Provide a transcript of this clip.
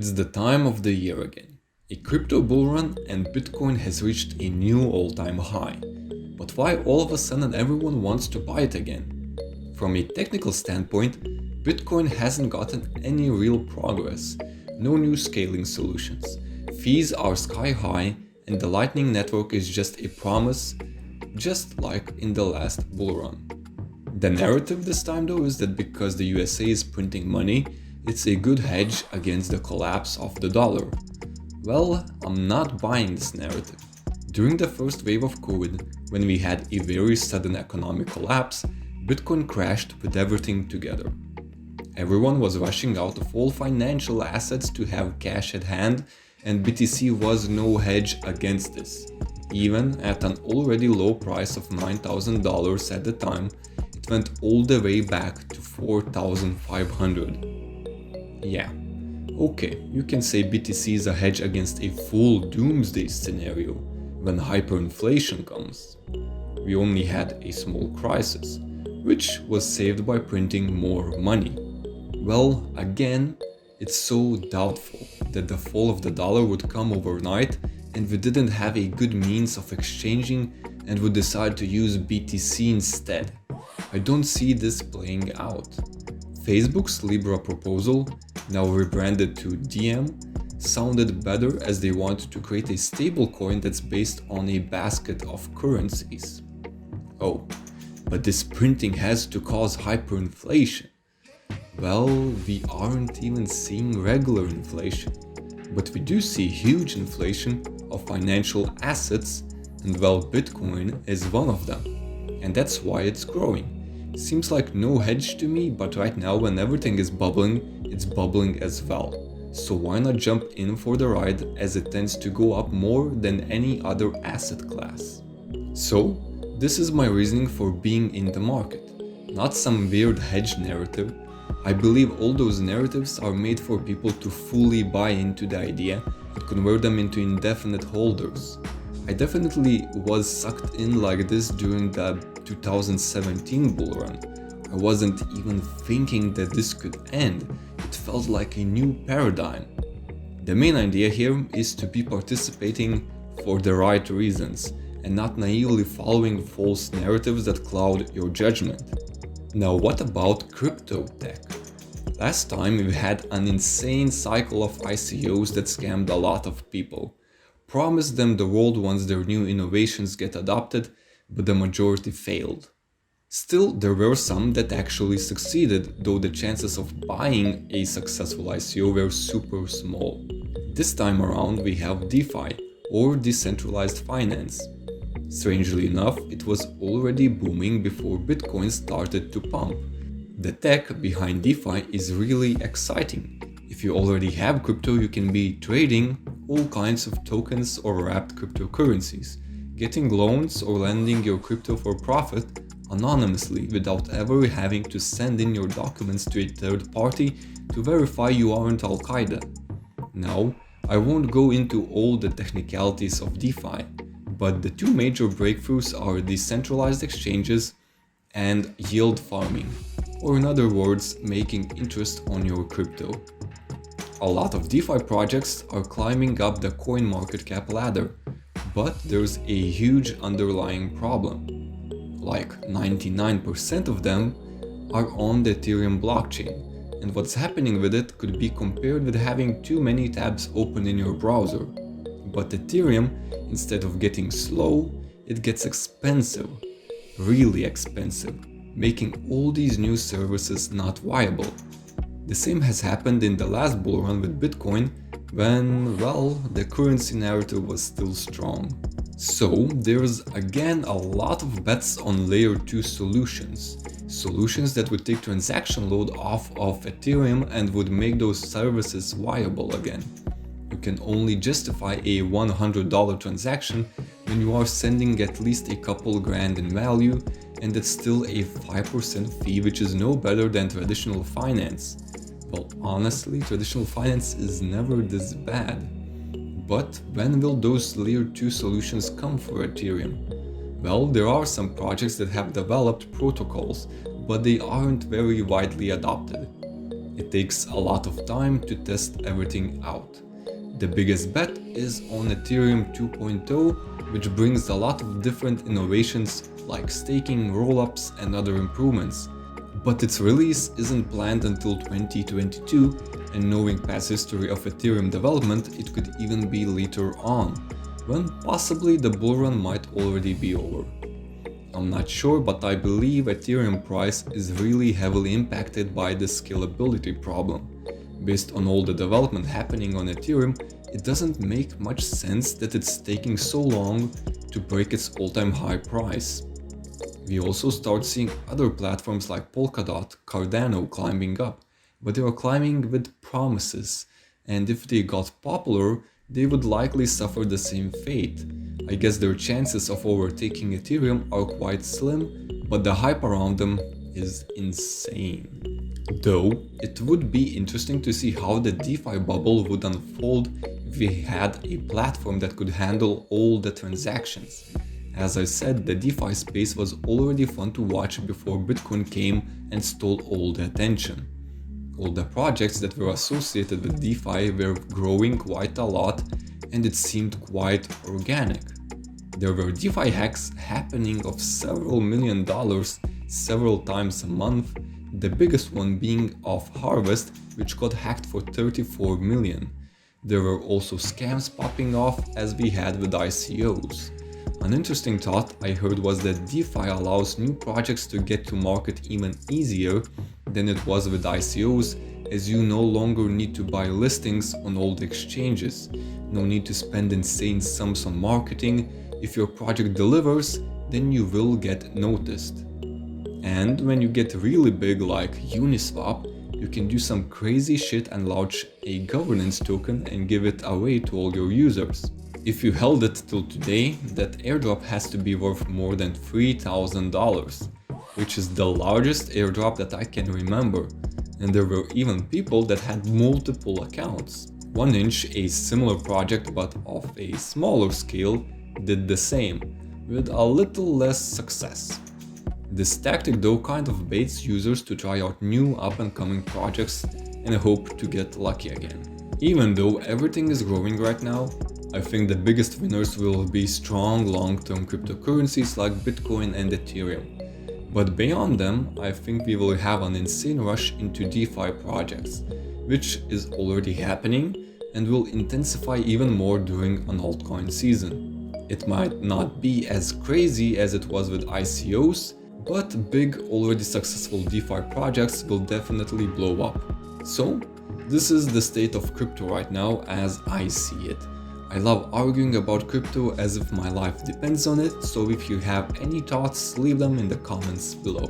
It's the time of the year again. A crypto bull run and Bitcoin has reached a new all-time high. But why all of a sudden everyone wants to buy it again? From a technical standpoint, Bitcoin hasn't gotten any real progress. No new scaling solutions. Fees are sky high and the Lightning Network is just a promise, just like in the last bull run. The narrative this time though is that because the USA is printing money, it's a good hedge against the collapse of the dollar. Well, I'm not buying this narrative. During the first wave of COVID, when we had a very sudden economic collapse, Bitcoin crashed with everything together. Everyone was rushing out of all financial assets to have cash at hand, and BTC was no hedge against this. Even at an already low price of $9,000 at the time, it went all the way back to 4,500. Yeah, okay, you can say BTC is a hedge against a full doomsday scenario when hyperinflation comes. We only had a small crisis, which was saved by printing more money. Well, again, it's so doubtful that the fall of the dollar would come overnight and we didn't have a good means of exchanging and would decide to use BTC instead. I don't see this playing out. Facebook's Libra proposal, now rebranded to Diem, sounded better as they wanted to create a stablecoin that's based on a basket of currencies. Oh, but this printing has to cause hyperinflation. Well, we aren't even seeing regular inflation, but we do see huge inflation of financial assets, and well, Bitcoin is one of them, and that's why it's growing. Seems like no hedge to me, but right now when everything is bubbling, it's bubbling as well. So why not jump in for the ride, as it tends to go up more than any other asset class. So, this is my reasoning for being in the market. Not some weird hedge narrative. I believe all those narratives are made for people to fully buy into the idea and convert them into indefinite holders. I definitely was sucked in like this during the 2017 bull run. I wasn't even thinking that this could end. It felt like a new paradigm. The main idea here is to be participating for the right reasons and not naively following false narratives that cloud your judgment. Now, what about crypto tech? Last time we had an insane cycle of ICOs that scammed a lot of people. Promised them the world once their new innovations get adopted, but the majority failed. Still, there were some that actually succeeded, though the chances of buying a successful ICO were super small. This time around we have DeFi, or decentralized finance. Strangely enough, it was already booming before Bitcoin started to pump. The tech behind DeFi is really exciting. If you already have crypto, you can be trading all kinds of tokens or wrapped cryptocurrencies, getting loans or lending your crypto for profit anonymously without ever having to send in your documents to a third party to verify you aren't Al-Qaeda. Now, I won't go into all the technicalities of DeFi, but the two major breakthroughs are decentralized exchanges and yield farming, or in other words, making interest on your crypto. A lot of DeFi projects are climbing up the CoinMarketCap ladder, but there's a huge underlying problem. Like 99% of them are on the Ethereum blockchain, and what's happening with it could be compared with having too many tabs open in your browser. But Ethereum, instead of getting slow, it gets expensive, really expensive, making all these new services not viable. The same has happened in the last bull run with Bitcoin when, well, the currency narrative was still strong. So there's again a lot of bets on layer 2 solutions that would take transaction load off of Ethereum and would make those services viable again. You can only justify a $100 transaction when you are sending at least a couple grand in value, and that's still a 5% fee, which is no better than traditional finance. Well, honestly, traditional finance is never this bad. But when will those layer 2 solutions come for Ethereum? Well, there are some projects that have developed protocols, but they aren't very widely adopted. It takes a lot of time to test everything out. The biggest bet is on Ethereum 2.0, which brings a lot of different innovations like staking, rollups, and other improvements. But its release isn't planned until 2022, and knowing past history of Ethereum development, it could even be later on, when possibly the bull run might already be over. I'm not sure, but I believe Ethereum price is really heavily impacted by the scalability problem. Based on all the development happening on Ethereum, it doesn't make much sense that it's taking so long to break its all-time high price. We also start seeing other platforms like Polkadot, Cardano climbing up, but they are climbing with promises, and if they got popular, they would likely suffer the same fate. I guess their chances of overtaking Ethereum are quite slim, but the hype around them is insane. Though, it would be interesting to see how the DeFi bubble would unfold if we had a platform that could handle all the transactions. As I said, the DeFi space was already fun to watch before Bitcoin came and stole all the attention. All the projects that were associated with DeFi were growing quite a lot, and it seemed quite organic. There were DeFi hacks happening of several $1 million several times a month, the biggest one being of Harvest, which got hacked for 34 million. There were also scams popping off as we had with ICOs. An interesting thought I heard was that DeFi allows new projects to get to market even easier than it was with ICOs, as you no longer need to buy listings on all the exchanges. No need to spend insane sums on marketing. If your project delivers, then you will get noticed. And when you get really big like Uniswap, you can do some crazy shit and launch a governance token and give it away to all your users. If you held it till today, that airdrop has to be worth more than $3,000, which is the largest airdrop that I can remember. And there were even people that had multiple accounts. 1inch, a similar project but of a smaller scale, did the same, with a little less success. This tactic though kind of baits users to try out new up-and-coming projects and hope to get lucky again. Even though everything is growing right now, I think the biggest winners will be strong long-term cryptocurrencies like Bitcoin and Ethereum. But beyond them, I think we will have an insane rush into DeFi projects, which is already happening and will intensify even more during an altcoin season. It might not be as crazy as it was with ICOs, but big, already successful DeFi projects will definitely blow up. So, this is the state of crypto right now as I see it. I love arguing about crypto as if my life depends on it, so if you have any thoughts, leave them in the comments below.